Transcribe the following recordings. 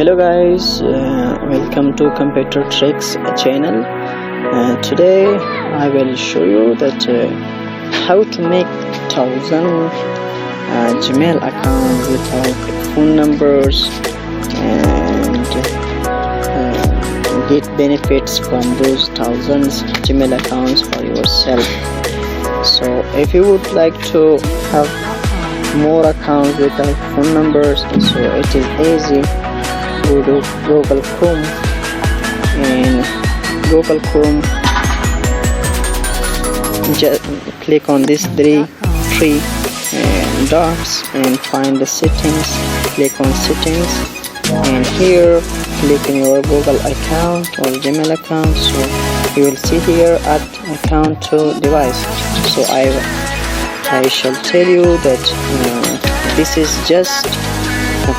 Hello guys, welcome to Computer Tricks channel. Today I will show you that how to make 1000 Gmail accounts without phone numbers and get benefits from those thousands Gmail accounts for yourself. So if you would like to have more accounts without phone numbers, so it is easy. Go to Google Chrome, and Google Chrome, just click on this three dots and find the settings. Click on settings, and here click on your Google account or Gmail account. So you will see here add account to device. So I shall tell you that this is just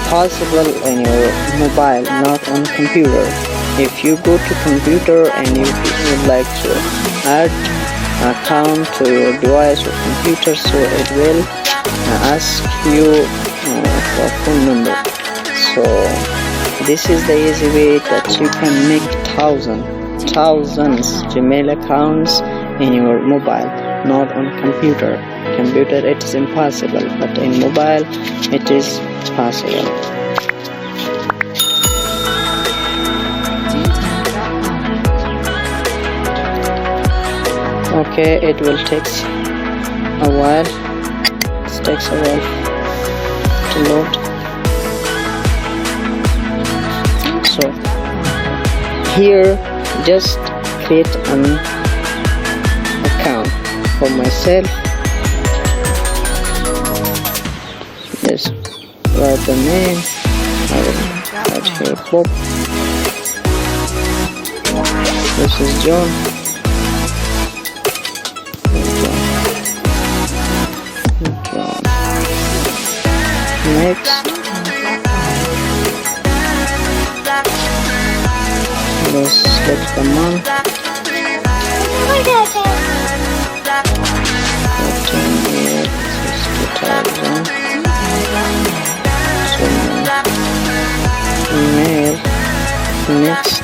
possible on your mobile, not on computer. If you go to computer and you would like to add account to your device or computer, so it will ask you for phone number. So this is the easy way that you can make thousands Gmail accounts in your mobile, not on computer. Computer it is impossible, but in mobile it is possible. Okay, it will take a while. It takes a while to load. So here just create an account for myself. Yes, write the name. I will write here Bob. This is John. Next, let's select the month. 2000. Email. Next.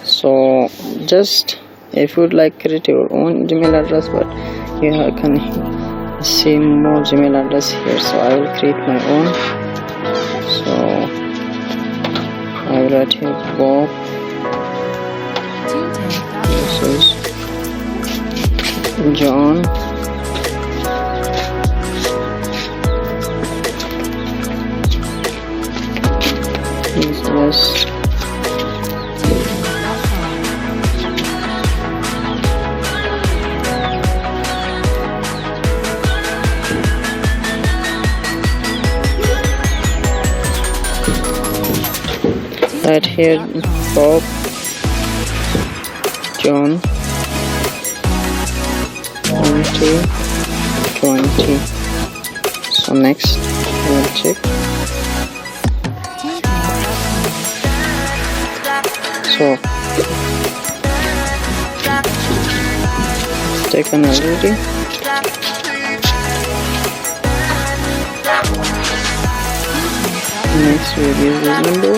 So just if you would like create your own Gmail address, but you can see more Gmail address here, so I will create my own. So I will write here Bob. This is John. Yes. Right here Bob, John, 2020. So next we'll check. So taken already. Next we'll use this number.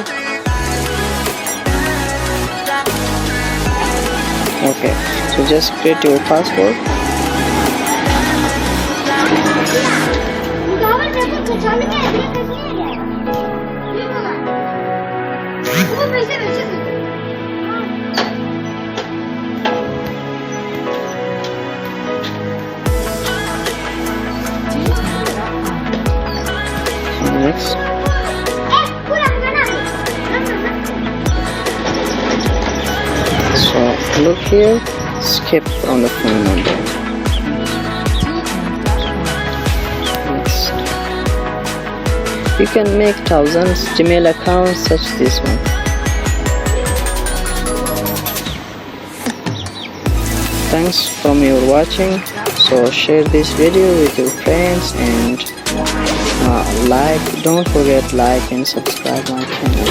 Okay, so just create your password. Next. So look here, skip on the phone number. Next. You can make thousands Gmail accounts such this one. Thanks from your watching. So share this video with your friends and don't forget like and subscribe my channel.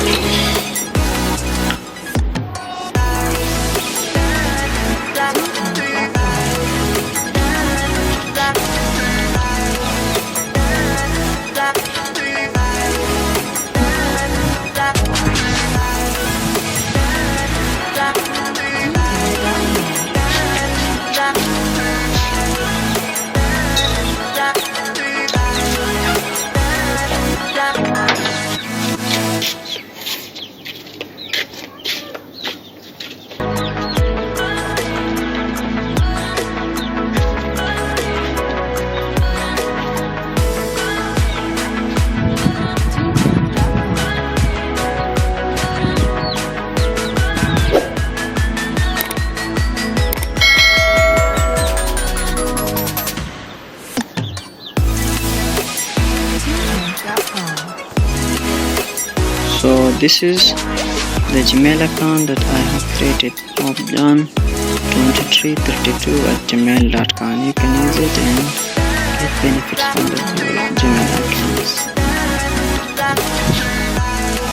this is the Gmail account that I have created, objan2332@gmail.com. You can use it and get benefits from it.